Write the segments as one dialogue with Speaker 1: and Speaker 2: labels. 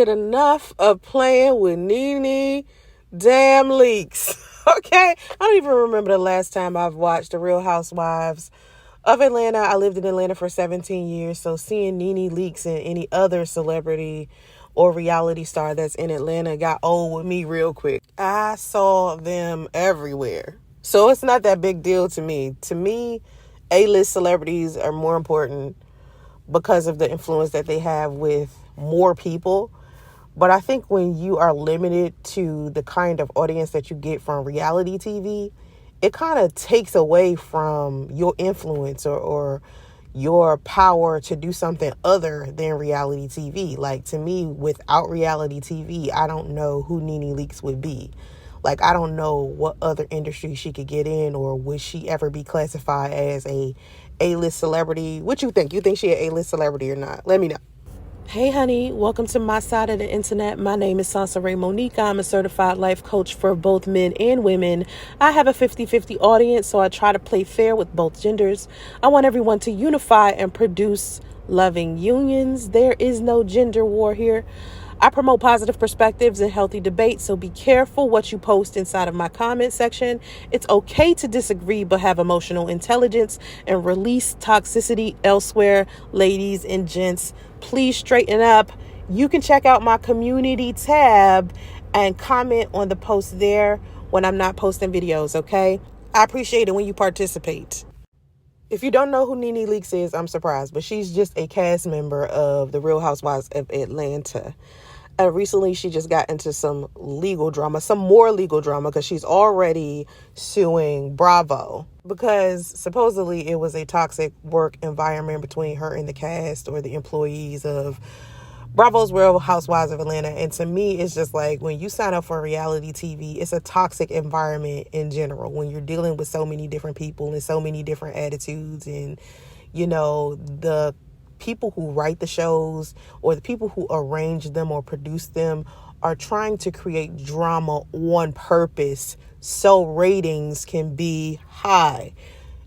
Speaker 1: get enough of playing with NeNe damn leaks. Okay? I don't even remember the last time I've watched The Real Housewives of Atlanta. I lived in Atlanta for 17 years, so seeing NeNe Leakes and any other celebrity or reality star that's in Atlanta got old with me real quick. I saw them everywhere. So it's not that big deal to me. To me, A-list celebrities are more important because of the influence that they have with more people. But I think when you are limited to the kind of audience that you get from reality TV, it kind of takes away from your influence or your power to do something other than reality TV. Like, to me, without reality TV, I don't know who NeNe Leakes would be. Like, I don't know what other industry she could get in, or would she ever be classified as a A-list celebrity? What you think? You think she an A-list celebrity or not? Let me know. Hey honey, welcome to my side of the internet. My name is Soncerae Monique. I'm a certified life coach for both men and women. I have a 50-50 audience, so I try to play fair with both genders. I want everyone to unify and produce loving unions. There is no gender war here. I promote positive perspectives and healthy debate, so be careful what you post inside of my comment section. It's okay to disagree, but have emotional intelligence and release toxicity elsewhere. Ladies and gents, please straighten up. You can check out my community tab and comment on the post there when I'm not posting videos, okay? I appreciate it when you participate. If you don't know who NeNe Leakes is, I'm surprised, but she's just a cast member of The Real Housewives of Atlanta. Recently, she just got into some legal drama, some more legal drama, because she's already suing Bravo because supposedly it was a toxic work environment between her and the cast or the employees of Bravo's Real Housewives of Atlanta. And to me, it's just like, when you sign up for reality TV, it's a toxic environment in general. When you're dealing with so many different people and so many different attitudes, and, you know, the people who write the shows or the people who arrange them or produce them are trying to create drama on purpose so ratings can be high.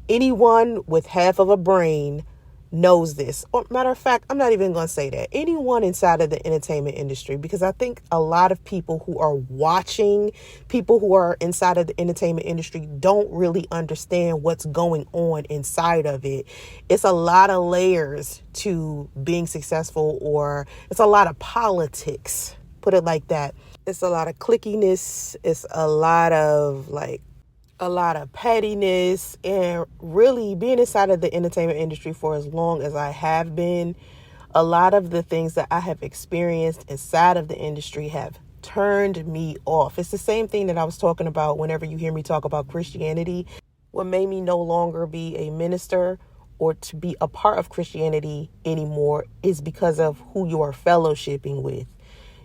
Speaker 1: Anyone with half of a brain knows this. Or, matter of fact, I'm not even going to say that. Anyone inside of the entertainment industry, because I think a lot of people who are watching, people who are inside of the entertainment industry, don't really understand what's going on inside of it. It's a lot of layers to being successful, or it's a lot of politics, put it like that. It's a lot of clickiness. It's a lot of pettiness, and really being inside of the entertainment industry for as long as I have been, a lot of the things that I have experienced inside of the industry have turned me off. It's the same thing that I was talking about whenever you hear me talk about Christianity. What made me no longer be a minister or to be a part of Christianity anymore is because of who you are fellowshipping with.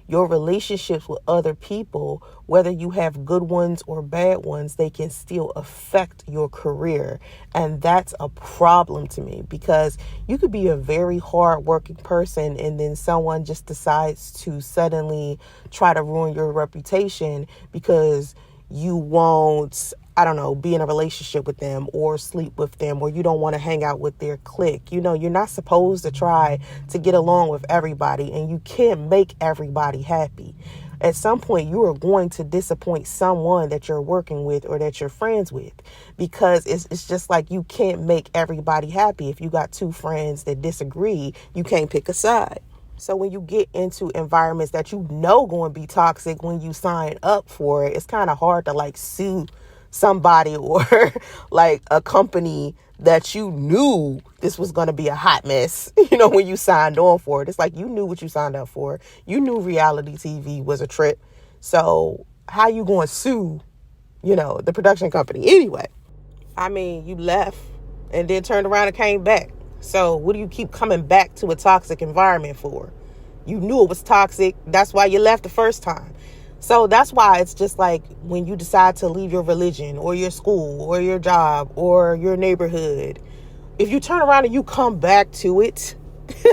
Speaker 1: Your relationships with other people, whether you have good ones or bad ones, they can still affect your career. And that's a problem to me, because you could be a very hardworking person and then someone just decides to suddenly try to ruin your reputation because you won't, I don't know, be in a relationship with them or sleep with them, or you don't want to hang out with their clique. You know, you're not supposed to try to get along with everybody, and you can't make everybody happy. At some point, you are going to disappoint someone that you're working with or that you're friends with, because it's just like, you can't make everybody happy. If you got two friends that disagree, you can't pick a side. So when you get into environments that you know going to be toxic when you sign up for it, it's kind of hard to like sue somebody or like a company that you knew this was going to be a hot mess, you know, when you signed on for it. It's like, you knew what you signed up for. You knew reality TV was a trip. So how you going to sue, you know, the production company? Anyway, I mean, you left and then turned around and came back. So what do you keep coming back to a toxic environment for? You knew it was toxic. That's why you left the first time. So that's why it's just like, when you decide to leave your religion or your school or your job or your neighborhood, if you turn around and you come back to it,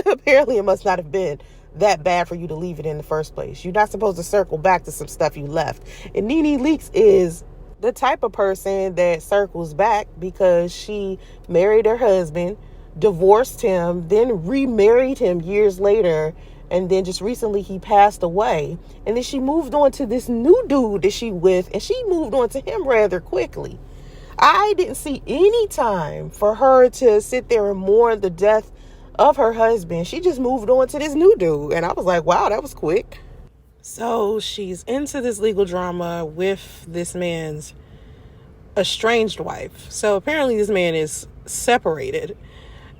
Speaker 1: apparently it must not have been that bad for you to leave it in the first place. You're not supposed to circle back to some stuff you left. And NeNe Leakes is the type of person that circles back, because she married her husband, divorced him, then remarried him years later, And then just recently he passed away. And then she moved on to this new dude that she with, and she moved on to him rather quickly. I didn't see any time for her to sit there and mourn the death of her husband. She just moved on to this new dude. And I was like, wow, that was quick. So she's into this legal drama with this man's estranged wife. So apparently this man is separated.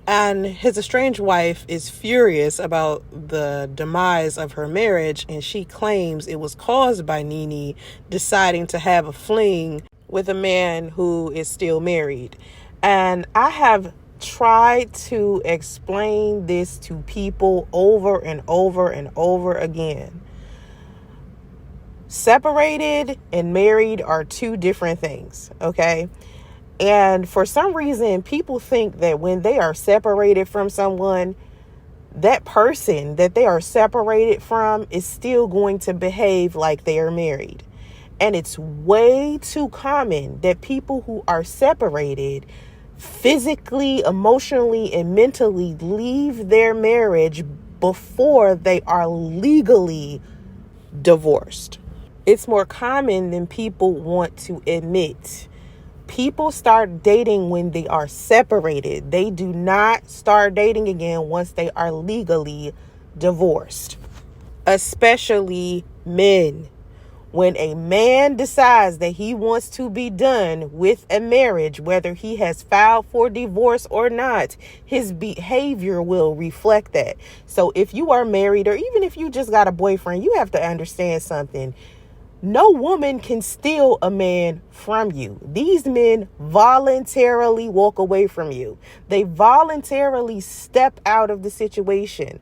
Speaker 1: And his estranged wife is furious about the demise of her marriage, and she claims it was caused by NeNe deciding to have a fling with a man who is still married. And I have tried to explain this to people over and over and over again. Separated and married are two different things, okay? And for some reason, people think that when they are separated from someone, that person that they are separated from is still going to behave like they are married. And it's way too common that people who are separated physically, emotionally, and mentally leave their marriage before they are legally divorced. It's more common than people want to admit. People start dating when they are separated. They do not start dating again once they are legally divorced. Especially men. When a man decides that he wants to be done with a marriage, whether he has filed for divorce or not, his behavior will reflect that. So if you are married, or even if you just got a boyfriend, you have to understand something. No woman can steal a man from you. These men voluntarily walk away from you. They voluntarily step out of the situation,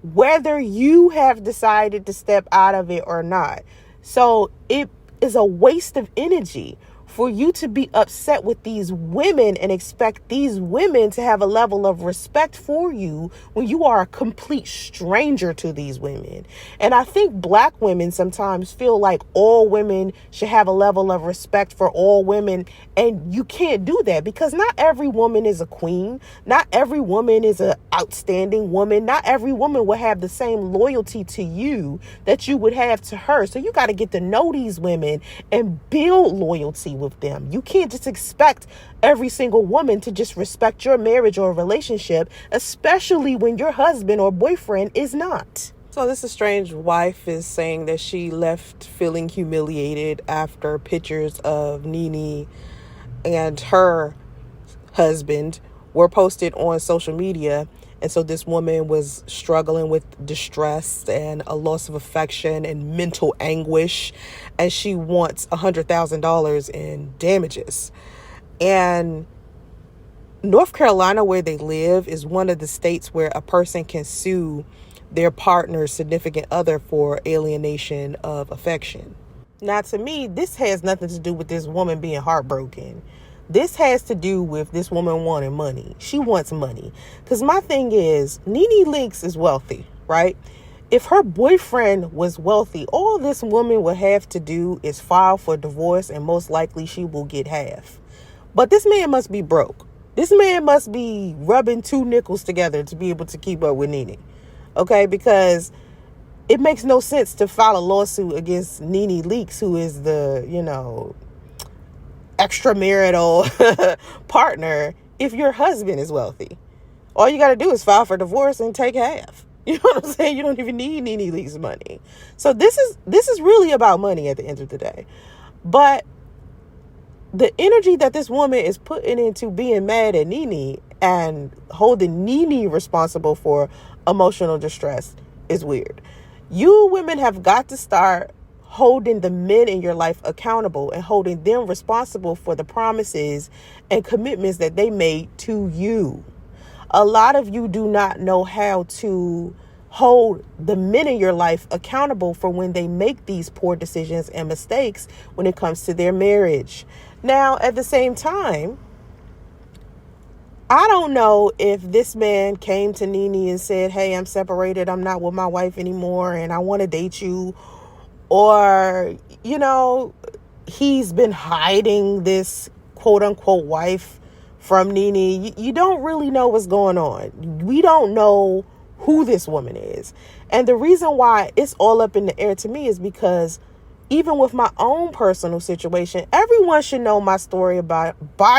Speaker 1: whether you have decided to step out of it or not. So it is a waste of energy for you to be upset with these women and expect these women to have a level of respect for you when you are a complete stranger to these women. And I think Black women sometimes feel like all women should have a level of respect for all women. And you can't do that, because not every woman is a queen. Not every woman is an outstanding woman. Not every woman will have the same loyalty to you that you would have to her. So you got to get to know these women and build loyalty with them. You can't just expect every single woman to just respect your marriage or relationship, especially when your husband or boyfriend is not. So this estranged wife is saying that she left feeling humiliated after pictures of NeNe and her husband were posted on social media. And so this woman was struggling with distress and a loss of affection and mental anguish. And she wants $100,000 in damages. And North Carolina, where they live, is one of the states where a person can sue their partner's significant other for alienation of affection. Now, to me, this has nothing to do with this woman being heartbroken. This has to do with this woman wanting money. She wants money. Because my thing is, NeNe Leakes is wealthy, right? If her boyfriend was wealthy, all this woman would have to do is file for divorce, and most likely she will get half. But this man must be broke. This man must be rubbing two nickels together to be able to keep up with NeNe. Okay? Because it makes no sense to file a lawsuit against NeNe Leakes, who is the, extramarital partner, if your husband is wealthy. All you got to do is file for divorce and take half. You know what I'm saying? You don't even need NeNe Leakes' money. So this is really about money at the end of the day. But the energy that this woman is putting into being mad at NeNe and holding NeNe responsible for emotional distress is weird. You women have got to start holding the men in your life accountable and holding them responsible for the promises and commitments that they made to you. A lot of you do not know how to hold the men in your life accountable for when they make these poor decisions and mistakes when it comes to their marriage. Now, at the same time, I don't know if this man came to NeNe and said, hey, I'm separated, I'm not with my wife anymore, and I want to date you. Or, he's been hiding this quote unquote wife from NeNe. You don't really know what's going on. We don't know who this woman is. And the reason why it's all up in the air to me is because even with my own personal situation, everyone should know my story by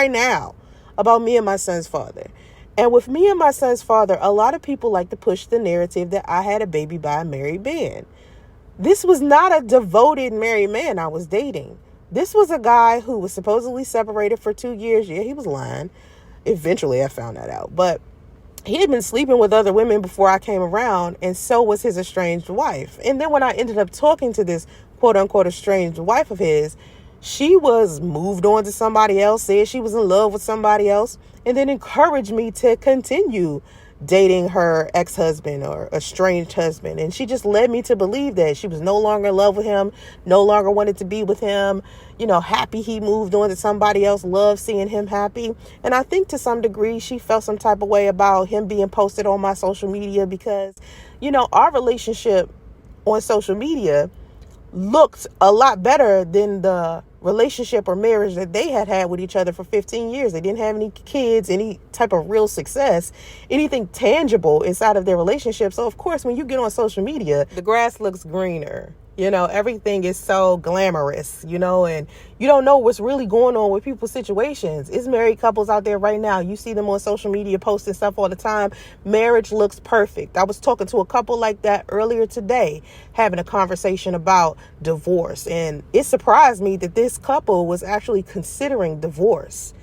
Speaker 1: now about me and my son's father. And with me and my son's father, a lot of people like to push the narrative that I had a baby by a married man. This was not a devoted married man I was dating. This was a guy who was supposedly separated for 2 years. Yeah, he was lying. Eventually, I found that out. But he had been sleeping with other women before I came around, and so was his estranged wife. And then when I ended up talking to this quote-unquote estranged wife of his, she was moved on to somebody else, said she was in love with somebody else, and then encouraged me to continue dating her ex-husband or estranged husband. And she just led me to believe that she was no longer in love with him, no longer wanted to be with him, happy he moved on to somebody else, loved seeing him happy. And I think to some degree she felt some type of way about him being posted on my social media because, our relationship on social media looked a lot better than the relationship or marriage that they had with each other for 15 years. They didn't have any kids, any type of real success, anything tangible inside of their relationship. So of course, when you get on social media, the grass looks greener. Everything is so glamorous, and you don't know what's really going on with people's situations. It's married couples out there right now. You see them on social media posting stuff all the time. Marriage looks perfect. I was talking to a couple like that earlier today, having a conversation about divorce. And it surprised me that this couple was actually considering divorce.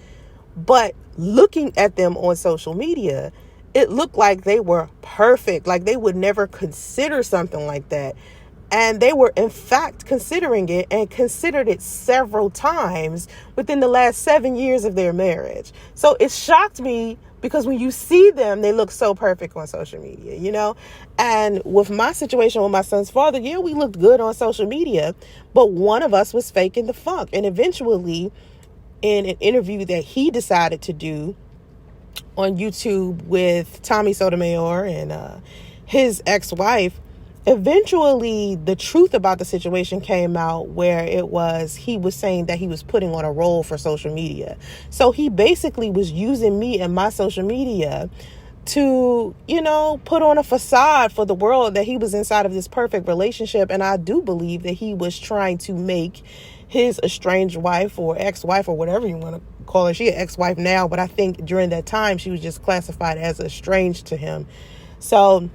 Speaker 1: But looking at them on social media, it looked like they were perfect, like they would never consider something like that. And they were, in fact, considering it and considered it several times within the last 7 years of their marriage. So it shocked me because when you see them, they look so perfect on social media, And with my situation with my son's father, yeah, we looked good on social media, but one of us was faking the funk. And eventually, in an interview that he decided to do on YouTube with Tommy Sotomayor and his ex-wife, eventually the truth about the situation came out where he was saying that he was putting on a role for social media. So he basically was using me and my social media to, put on a facade for the world that he was inside of this perfect relationship. And I do believe that he was trying to make his estranged wife or ex-wife or whatever you want to call her. She's an ex-wife now, but I think during that time she was just classified as estranged to him. So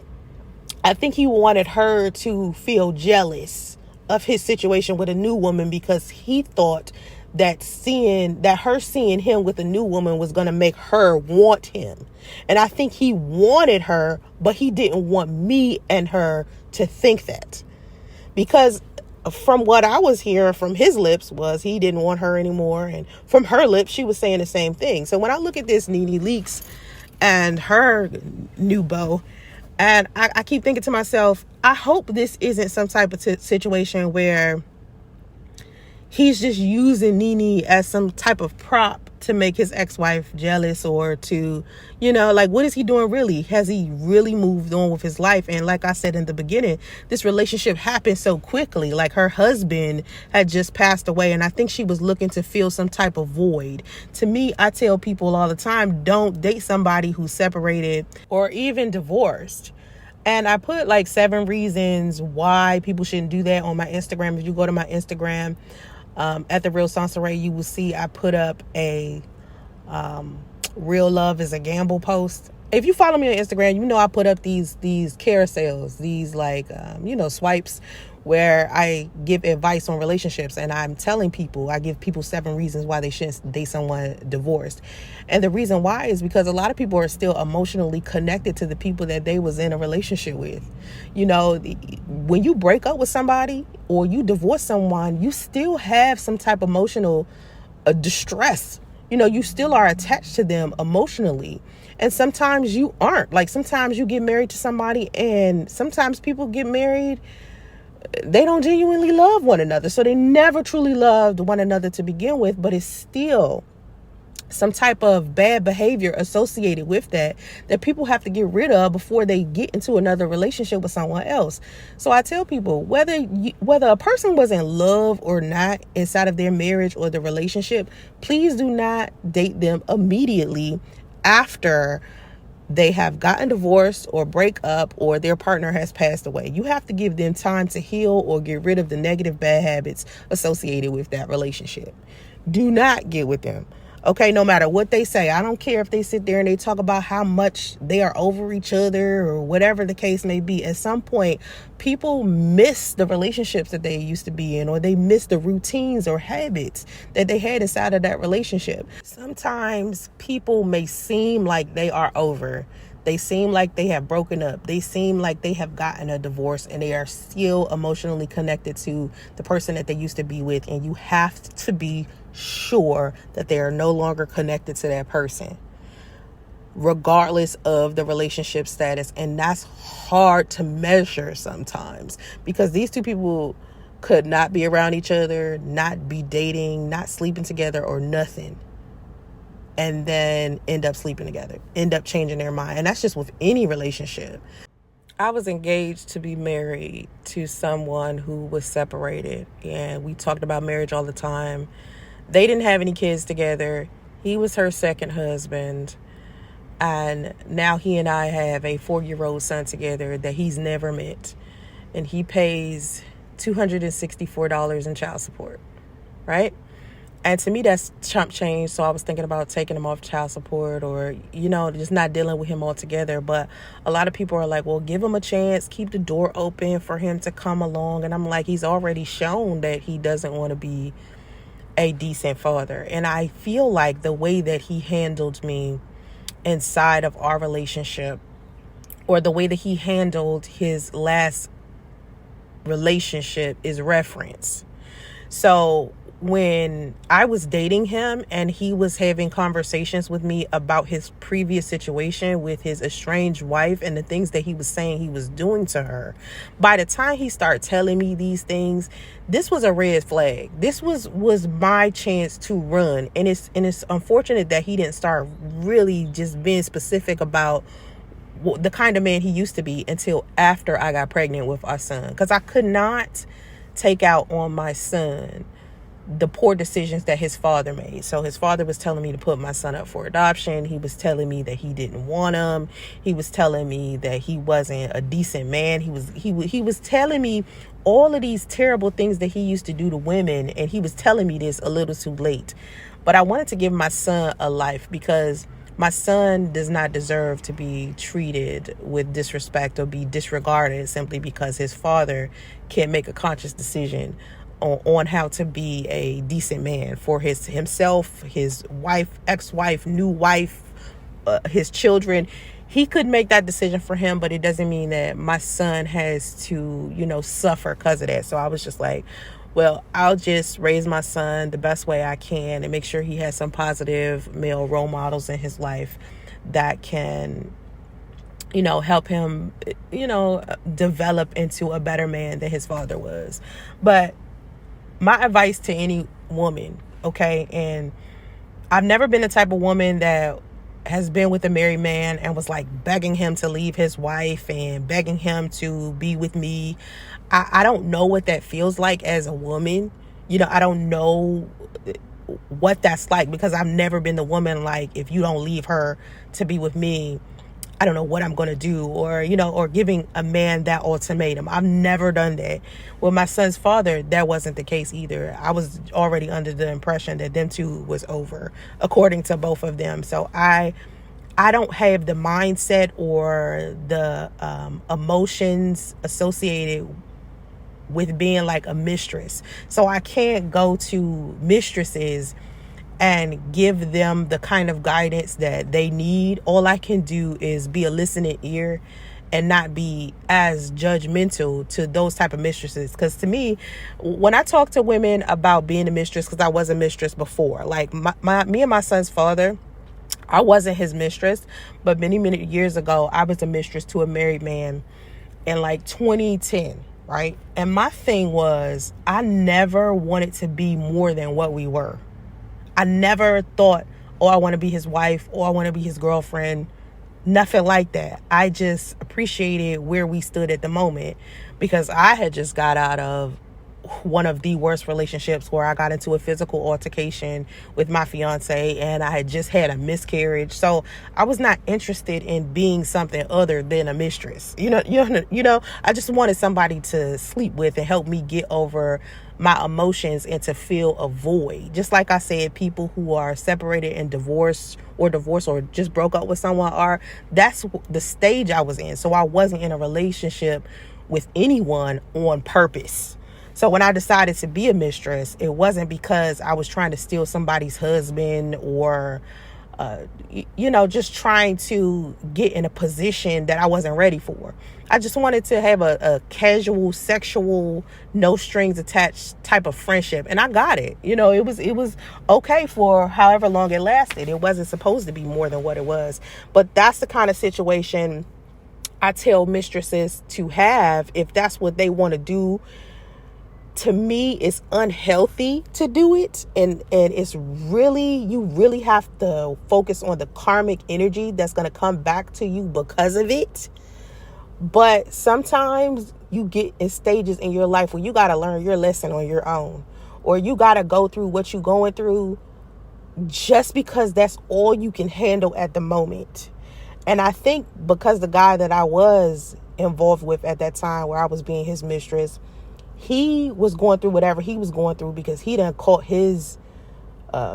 Speaker 1: I think he wanted her to feel jealous of his situation with a new woman because he thought that her seeing him with a new woman was going to make her want him. And I think he wanted her, but he didn't want me and her to think that. Because from what I was hearing from his lips was he didn't want her anymore. And from her lips, she was saying the same thing. So when I look at this NeNe Leakes and her new beau, and I keep thinking to myself, I hope this isn't some type of situation where he's just using NeNe as some type of prop to make his ex-wife jealous or to, what is he doing really? Has he really moved on with his life? And like I said in the beginning, this relationship happened so quickly. Like her husband had just passed away, and I think she was looking to fill some type of void. To me, I tell people all the time, don't date somebody who's separated or even divorced. And I put 7 reasons why people shouldn't do that on my Instagram. If you go to my Instagram, at the Real Soncerae, you will see I put up a real love is a gamble post. If you follow me on Instagram, I put up these carousels, these swipes where I give advice on relationships, and I'm telling people, I give people 7 reasons why they shouldn't date someone divorced. And the reason why is because a lot of people are still emotionally connected to the people that they was in a relationship with. When you break up with somebody or you divorce someone, you still have some type of emotional distress. You still are attached to them emotionally. And sometimes you aren't. Sometimes you get married to somebody, and sometimes people get married, they don't genuinely love one another. So they never truly loved one another to begin with, but it's still some type of bad behavior associated with that people have to get rid of before they get into another relationship with someone else. So I tell people, whether a person was in love or not inside of their marriage or the relationship, please do not date them immediately after they have gotten divorced or break up or their partner has passed away. You have to give them time to heal or get rid of the negative bad habits associated with that relationship. Do not get with them. Okay, no matter what they say. I don't care if they sit there and they talk about how much they are over each other or whatever the case may be. At some point, people miss the relationships that they used to be in, or they miss the routines or habits that they had inside of that relationship. Sometimes people may seem like they are over. They seem like they have broken up. They seem like they have gotten a divorce and they are still emotionally connected to the person that they used to be with. And you have to be sure that they are no longer connected to that person, regardless of the relationship status. And that's hard to measure sometimes, because these two people could not be around each other, not be dating, not sleeping together or nothing, and then end up sleeping together, end up changing their mind. And that's just with any relationship. I was engaged to be married to someone who was separated, and we talked about marriage all the time. They didn't have any kids together. He was her second husband. And now he and I have a 4-year-old son together that he's never met. And he pays $264 in child support, right? And to me, that's chump change. So I was thinking about taking him off child support, or, just not dealing with him altogether. But a lot of people are like, well, give him a chance. Keep the door open for him to come along. And I'm like, he's already shown that he doesn't want to be a decent father. And I feel like the way that he handled me inside of our relationship, or the way that he handled his last relationship, is reference. So when I was dating him and he was having conversations with me about his previous situation with his estranged wife and the things that he was saying he was doing to her, by the time he started telling me these things, this was a red flag. This was my chance to run. And it's unfortunate that he didn't start really just being specific about the kind of man he used to be until after I got pregnant with our son, because I could not take out on my son the poor decisions that his father made. So his father was telling me to put my son up for adoption. He was telling me that he didn't want him. He was telling me that he wasn't a decent man. He was telling me all of these terrible things that he used to do to women, and he was telling me this a little too late. But I wanted to give my son a life, because my son does not deserve to be treated with disrespect or be disregarded simply because his father can't make a conscious decision on how to be a decent man for himself, his wife, ex-wife, new wife, his children. He could make that decision for him, but it doesn't mean that my son has to, suffer because of that. So I was just like, well, I'll just raise my son the best way I can and make sure he has some positive male role models in his life that can, help him, develop into a better man than his father was. But my advice to any woman, okay, and I've never been the type of woman that has been with a married man and was like begging him to leave his wife and begging him to be with me. I don't know what that feels like as a woman. I don't know what that's like, because I've never been the woman like, if you don't leave her to be with me, I don't know what I'm going to do, or giving a man that ultimatum. I've never done that. With my son's father, that wasn't the case either. I was already under the impression that them two was over, according to both of them. So I don't have the mindset or the emotions associated with being like a mistress. So I can't go to mistresses and give them the kind of guidance that they need. All I can do is be a listening ear and not be as judgmental to those type of mistresses. Because to me, when I talk to women about being a mistress, because I was a mistress before, like me and my son's father, I wasn't his mistress, but many years ago, I was a mistress to a married man in like 2010, right? And my thing was, I never wanted to be more than what we were. I never thought, oh, I want to be his wife, or I want to be his girlfriend. Nothing like that. I just appreciated where we stood at the moment, because I had just got out of one of the worst relationships where I got into a physical altercation with my fiance, and I had just had a miscarriage. So I was not interested in being something other than a mistress. I just wanted somebody to sleep with and help me get over my emotions and to fill a void. Just like I said, people who are separated and divorced or just broke up with someone that's the stage I was in. So I wasn't in a relationship with anyone on purpose. So when I decided to be a mistress, it wasn't because I was trying to steal somebody's husband or, just trying to get in a position that I wasn't ready for. I just wanted to have a casual, sexual, no strings attached type of friendship. And I got it. It was okay for however long it lasted. It wasn't supposed to be more than what it was. But that's the kind of situation I tell mistresses to have if that's what they want to do. To me, it's unhealthy to do it. And it's really, you really have to focus on the karmic energy that's going to come back to you because of it. But sometimes you get in stages in your life where you got to learn your lesson on your own, or you got to go through what you're going through just because that's all you can handle at the moment. And I think because the guy that I was involved with at that time, where I was being his mistress, he was going through whatever he was going through because he done caught his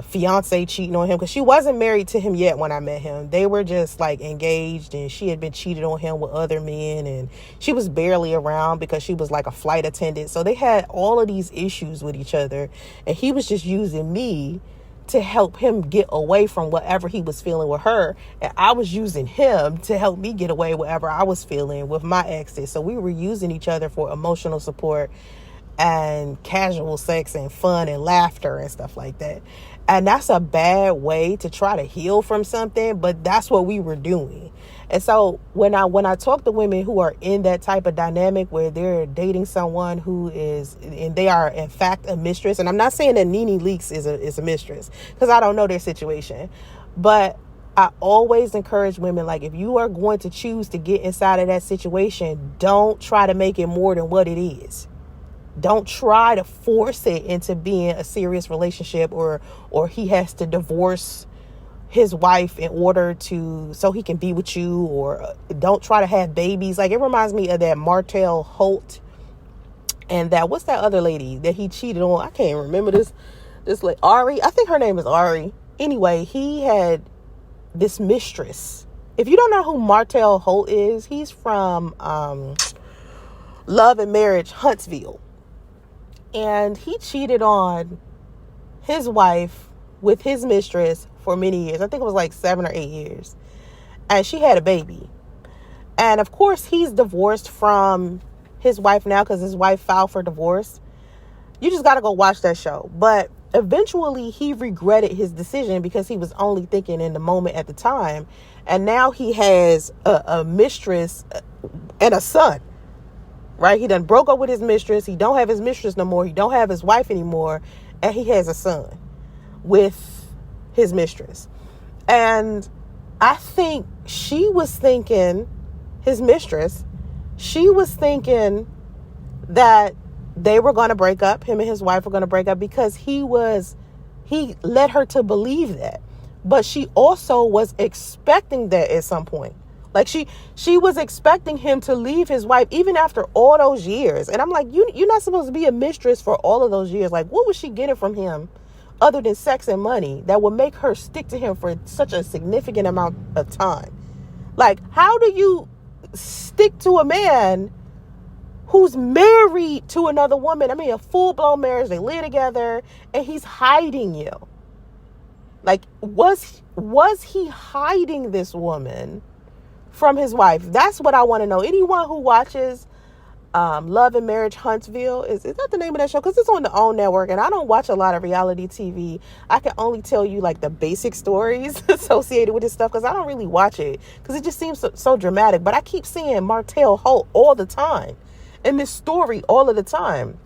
Speaker 1: fiance cheating on him, because she wasn't married to him yet when I met him. They were just like engaged, and she had been cheated on him with other men, and she was barely around because she was like a flight attendant. So they had all of these issues with each other, and he was just using me to help him get away from whatever he was feeling with her, and I was using him to help me get away whatever I was feeling with my exes. So we were using each other for emotional support and casual sex and fun and laughter and stuff like that. And that's a bad way to try to heal from something, but that's what we were doing. And so when I talk to women who are in that type of dynamic where they're dating someone who is, and they are in fact a mistress, and I'm not saying that NeNe Leakes is a mistress, because I don't know their situation, but I always encourage women, like, if you are going to choose to get inside of that situation, don't try to make it more than what it is. Don't try to force it into being a serious relationship, or he has to divorce his wife in order so he can be with you, or don't try to have babies. Like, it reminds me of that Martell Holt and that, what's that other lady that he cheated on? I can't remember this like Ari. I think her name is Ari. Anyway, he had this mistress. If you don't know who Martell Holt is, he's from Love and Marriage Huntsville. And he cheated on his wife with his mistress for many years. I think it was like 7 or 8 years. And she had a baby. And of course, he's divorced from his wife now because his wife filed for divorce. You just got to go watch that show. But eventually, he regretted his decision because he was only thinking in the moment at the time. And now he has a mistress and a son. Right? He done broke up with his mistress. He don't have his mistress no more. He don't have his wife anymore. And he has a son with his mistress. And I think she was thinking, his mistress, she was thinking that they were going to break up. Him and his wife were going to break up because he led her to believe that. But she also was expecting that at some point. Like, she was expecting him to leave his wife even after all those years. And I'm like, you're not supposed to be a mistress for all of those years. Like, what was she getting from him other than sex and money that would make her stick to him for such a significant amount of time? Like, how do you stick to a man who's married to another woman? I mean, a full-blown marriage, they live together, and he's hiding you. Like, was he hiding this woman from his wife? That's what I want to know. Anyone who watches Love and Marriage Huntsville, is that the name of that show? Because it's on the OWN network, and I don't watch a lot of reality TV. I can only tell you like the basic stories associated with this stuff because I don't really watch it because it just seems so dramatic. But I keep seeing Martell Holt all the time in this story all of the time.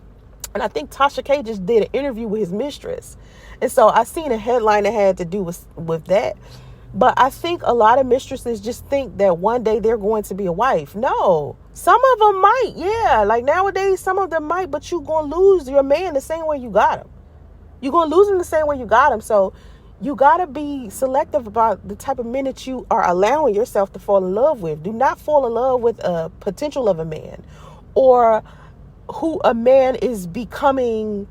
Speaker 1: And I think Tasha K just did an interview with his mistress. And so I seen a headline that had to do with that. But I think a lot of mistresses just think that one day they're going to be a wife. No, Some of them might, yeah. Like nowadays, some of them might, but you're going to lose your man the same way you got him. You're going to lose him the same way you got him. So you got to be selective about the type of men that you are allowing yourself to fall in love with. Do not fall in love with a potential of a man or who a man is becoming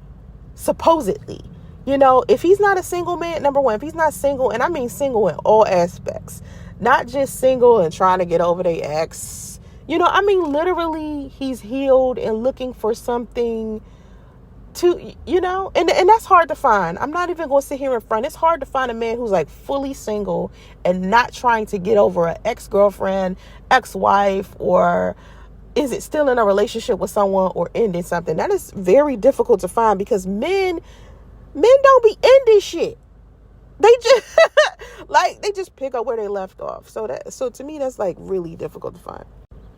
Speaker 1: supposedly. You know, if he's not a single man, number one, if he's not single, and I mean single in all aspects, not just single and trying to get over their ex, you know, I mean, literally he's healed and looking for something to, you know, and that's hard to find. I'm not even going to sit here in front. It's hard to find a man who's like fully single and not trying to get over an ex-girlfriend, ex-wife, or is it still in a relationship with someone or ending something. That is very difficult to find because men don't be ending shit. They just they just pick up where they left off. So to me, that's like really difficult to find.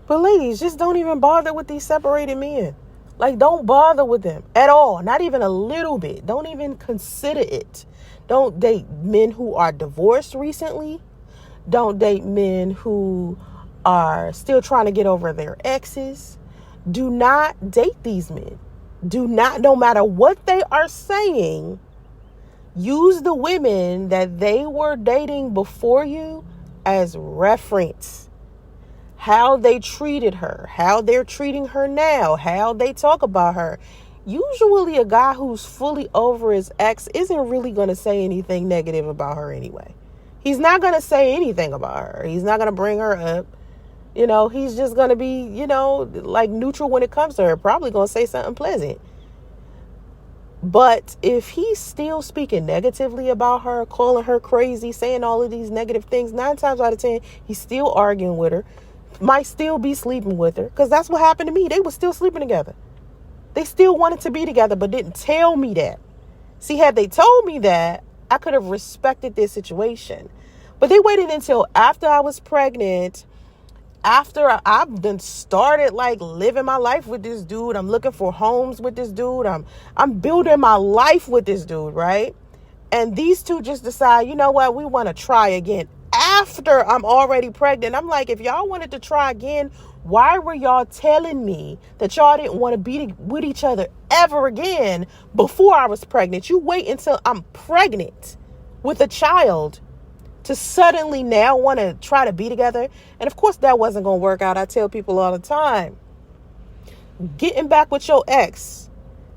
Speaker 1: But ladies, just don't even bother with these separated men. Like, don't bother with them at all. Not even a little bit. Don't even consider it. Don't date men who are divorced recently. Don't date men who are still trying to get over their exes. Do not date these men. Do not, no matter what they are saying, use the women that they were dating before you as reference. How they treated her, how they're treating her now, how they talk about her. Usually a guy who's fully over his ex isn't really going to say anything negative about her anyway. He's not going to say anything about her. He's not going to bring her up. You know, he's just going to be, you know, like neutral when it comes to her. Probably going to say something pleasant. But if he's still speaking negatively about her, calling her crazy, saying all of these negative things, 9 times out of 10, he's still arguing with her. Might still be sleeping with her, because that's what happened to me. They were still sleeping together. They still wanted to be together, but didn't tell me that. See, had they told me that, I could have respected this situation. But they waited until after I was pregnant, after I've done started like living my life with this dude. I'm looking for homes with this dude. I'm building my life with this dude, right? And these two just decide, you know what, we want to try again. After I'm already pregnant, I'm like, if y'all wanted to try again, why were y'all telling me that y'all didn't want to be with each other ever again before I was pregnant? You wait until I'm pregnant with a child to suddenly now want to try to be together. And of course, that wasn't going to work out. I tell people all the time, getting back with your ex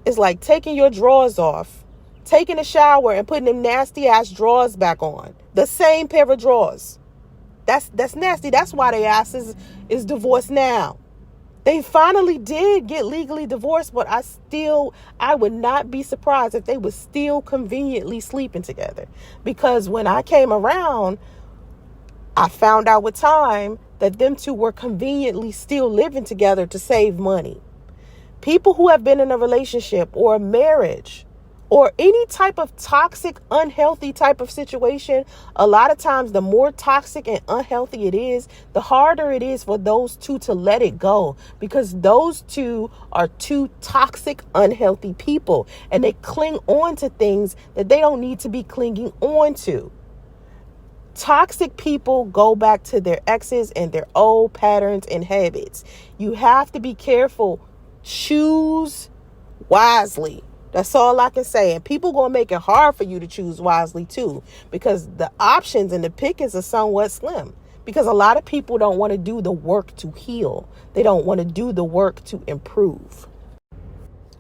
Speaker 1: is like taking your drawers off, taking a shower and putting them nasty ass drawers back on. The same pair of drawers. That's nasty. That's why their ass is divorced now. They finally did get legally divorced, but I would not be surprised if they were still conveniently sleeping together. Because when I came around, I found out with time that them two were conveniently still living together to save money. People who have been in a relationship or a marriage or any type of toxic, unhealthy type of situation, a lot of times the more toxic and unhealthy it is, the harder it is for those two to let it go, because those two are two toxic, unhealthy people, and they cling on to things that they don't need to be clinging on to. Toxic people go back to their exes and their old patterns and habits. You have to be careful. Choose wisely. That's all I can say. And people going to make it hard for you to choose wisely too, because the options and the pickings are somewhat slim, because a lot of people don't want to do the work to heal. They don't want to do the work to improve.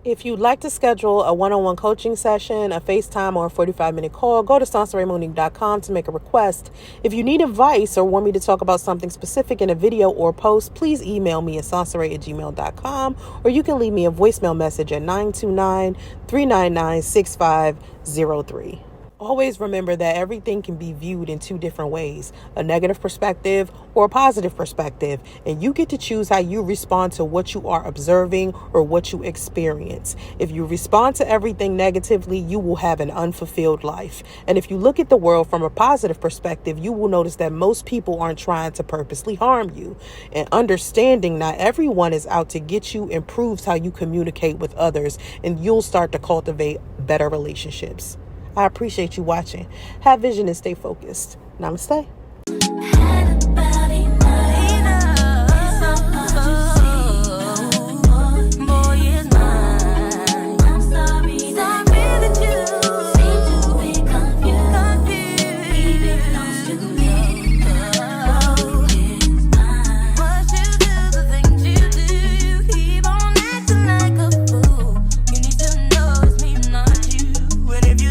Speaker 1: If you'd like to schedule a one-on-one coaching session, a FaceTime, or a 45-minute call, go to SonceraeMonique.com to make a request. If you need advice or want me to talk about something specific in a video or post, please email me at soncerae@gmail.com, or you can leave me a voicemail message at 929-399-6503. Always remember that everything can be viewed in 2 different ways, a negative perspective or a positive perspective, and you get to choose how you respond to what you are observing or what you experience. If you respond to everything negatively, you will have an unfulfilled life. And if you look at the world from a positive perspective, you will notice that most people aren't trying to purposely harm you. And understanding not everyone is out to get you improves how you communicate with others, and you'll start to cultivate better relationships. I appreciate you watching. Have vision and stay focused. Namaste.